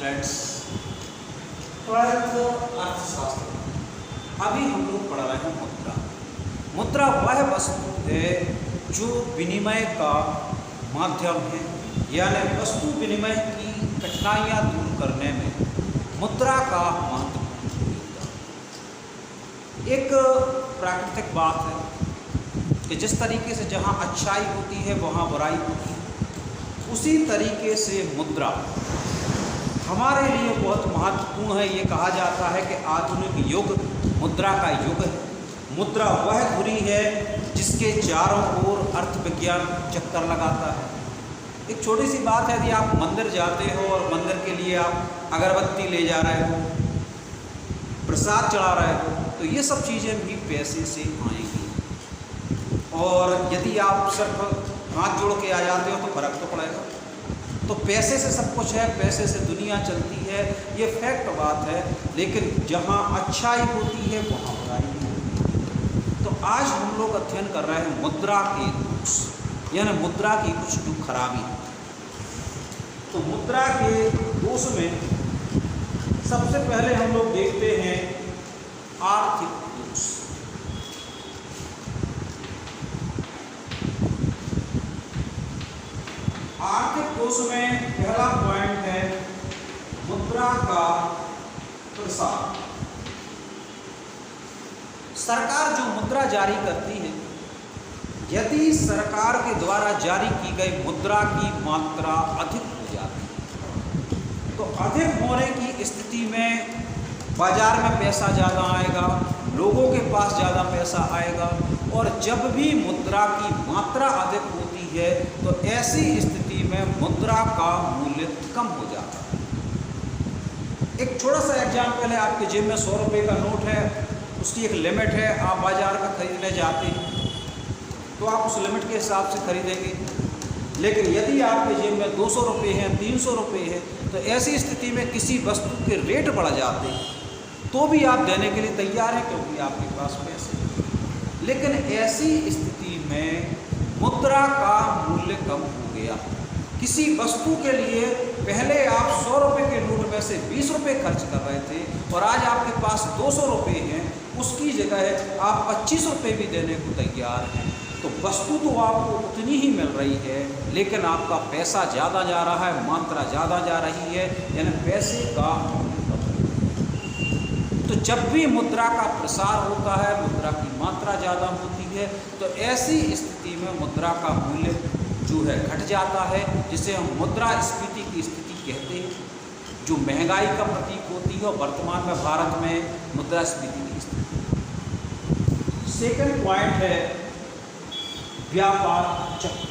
Students, twelfth अर्थशास्त्र। अभी हम लोग पढ़ रहे हैं मुद्रा। मुद्रा वह वस्तु है जो विनिमय का माध्यम है, यानी वस्तु विनिमय की कठिनाइयाँ दूर करने में मुद्रा का महत्वपूर्ण योगदान। एक प्राकृतिक बात है कि जिस तरीके से जहाँ अच्छाई होती है वहाँ बुराई होती है, उसी तरीके से मुद्रा हमारे लिए बहुत महत्वपूर्ण है। ये कहा जाता है कि आधुनिक युग मुद्रा का युग है। मुद्रा वह धुरी है जिसके चारों ओर अर्थ विज्ञान चक्कर लगाता है। एक छोटी सी बात है, यदि आप मंदिर जाते हो और मंदिर के लिए आप अगरबत्ती ले जा रहे हो, प्रसाद चढ़ा रहे हो, तो ये सब चीज़ें भी पैसे से आएंगी। और यदि आप सिर्फ हाथ जोड़ के आ जाते हो तो फर्क तो पड़ेगा। तो पैसे से सब कुछ है, पैसे से दुनिया चलती है, ये फैक्ट बात है। लेकिन जहाँ अच्छाई होती है वहाँ बुराई भी होती है। तो आज हम लोग अध्ययन कर रहे हैं मुद्रा के दोष, यानी मुद्रा की कुछ जो खराबी। तो मुद्रा के दोष में सबसे पहले हम लोग देखते हैं आर्थिक दोष। आर्थिक दोष में पहला पॉइंट है मुद्रा का प्रसार। सरकार जो मुद्रा जारी करती है, यदि सरकार के द्वारा जारी की गई मुद्रा की मात्रा अधिक हो जाती है, तो अधिक होने की स्थिति में बाजार में पैसा ज़्यादा आएगा, लोगों के पास ज़्यादा पैसा आएगा। और जब भी मुद्रा की मात्रा अधिक होती है तो ऐसी स्थिति में मुद्रा का मूल्य कम हो जाता है। एक छोटा सा एग्जाम्पल है, आपके जेब में 100 रुपये का नोट है, उसकी एक लिमिट है, आप बाजार में खरीदने जाते हैं तो आप उस लिमिट के हिसाब से खरीदेंगे। लेकिन यदि आपके जेब में 200 रुपये हैं, 300 रुपये है, तो ऐसी स्थिति में किसी वस्तु के रेट बढ़ जाते हैं तो भी आप देने के लिए तैयार हैं, क्योंकि आपके पास पैसे हैं। लेकिन ऐसी स्थिति में मुद्रा का मूल्य कम हो गया। किसी वस्तु के लिए पहले आप 100 रुपये के नोट में से 20 रुपये खर्च कर रहे थे और आज आपके पास 200 रुपये हैं, उसकी जगह आप 25 रुपये भी देने को तैयार हैं। तो वस्तु तो आपको उतनी ही मिल रही है, लेकिन आपका पैसा ज़्यादा जा रहा है, मात्रा ज़्यादा जा रही है, यानी पैसे का मूल्य कम। तो जब भी मुद्रा का प्रसार होता है, मुद्रा की मात्रा ज़्यादा होती है, तो ऐसी स्थिति में मुद्रा का मूल्य जो है घट जाता है, जिसे हम मुद्रास्फीति की स्थिति कहते हैं, जो महंगाई का प्रतीक होती है। और वर्तमान में भारत में मुद्रास्फीति की स्थिति। सेकंड पॉइंट है व्यापार चक्र।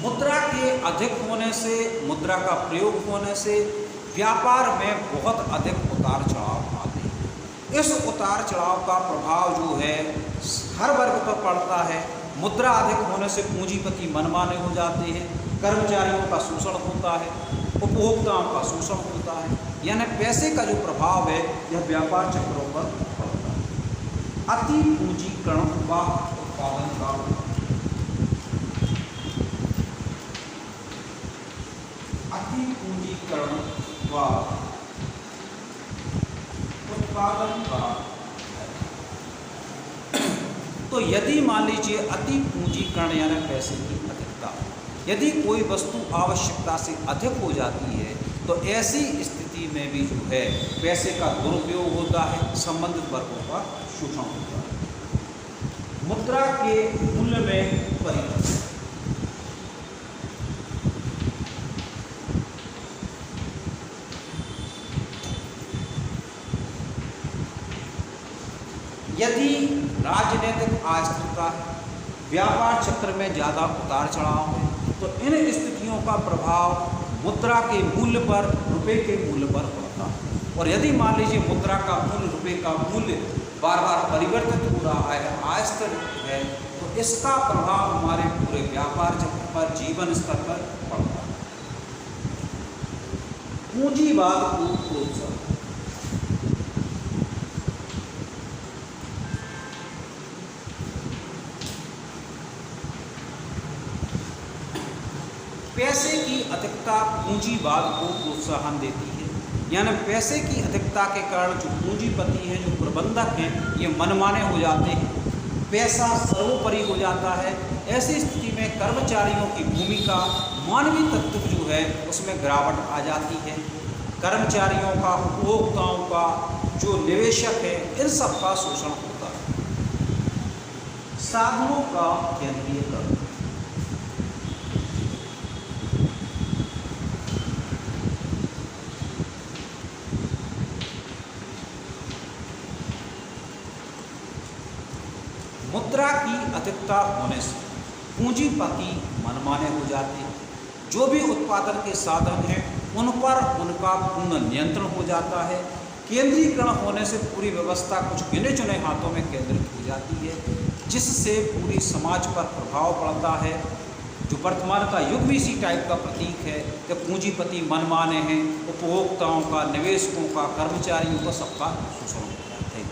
मुद्रा के अधिक होने से, मुद्रा का प्रयोग होने से व्यापार में बहुत अधिक उतार चढ़ाव आते हैं। इस उतार चढ़ाव का प्रभाव जो है हर वर्ग पर पड़ता है। मुद्रा अधिक होने से पूंजीपति मनमाने हो जाते हैं, कर्मचारियों का शोषण होता है, उपभोक्ताओं का शोषण होता है, यानी पैसे का जो प्रभाव है यह व्यापार चक्रों पर पड़ता है। अति पूंजीकरण व उत्पादन का अति पूंजीकरण व उत्पादन का। तो यदि मान लीजिए अति पूंजीकरण यानी पैसे की अधिकता, यदि कोई वस्तु आवश्यकता से अधिक हो जाती है तो ऐसी स्थिति में भी जो है पैसे का दुरुपयोग होता है, संबंधित वर्गों का शोषण होता है। मुद्रा के मूल्य में परिवर्तन। यदि राजनीतिक अस्थिरता है, व्यापार चक्र में ज़्यादा उतार चढ़ाव है, तो इन स्थितियों का प्रभाव मुद्रा के मूल्य पर, रुपए के मूल्य पर पड़ता है। और यदि मान लीजिए मुद्रा का मूल्य, रुपए का मूल्य बार बार परिवर्तित हो रहा है, अस्थिर है, तो इसका प्रभाव हमारे पूरे व्यापार चक्र पर, जीवन स्तर पर पड़ता है। पूंजीवाद को प्रोत्साहन। पैसे की अधिकता पूंजीवाद को प्रोत्साहन देती है, यानी पैसे की अधिकता के कारण जो पूंजीपति हैं, जो प्रबंधक हैं, ये मनमाने हो जाते हैं, पैसा सर्वोपरि हो जाता है। ऐसी स्थिति में कर्मचारियों की भूमिका, मानवीय तत्व जो है उसमें गिरावट आ जाती है। कर्मचारियों का, उपभोक्ताओं का, जो निवेशक है, इन सब का शोषण होता है। साधनों का केंद्रीयकरण, मुद्रा की अधिकता होने से पूंजीपति मनमाने हो जाते हैं। जो भी उत्पादन के साधन हैं उन पर उनका पूर्ण नियंत्रण हो जाता है। केंद्रीकरण होने से पूरी व्यवस्था कुछ गिने चुने हाथों में केंद्रित हो जाती है, जिससे पूरी समाज पर प्रभाव पड़ता है। जो वर्तमान का युग भी इसी टाइप का प्रतीक है कि पूंजीपति मनमाने हैं, उपभोक्ताओं का, निवेशकों का, कर्मचारियों का, सबका शोषण हो जाता है।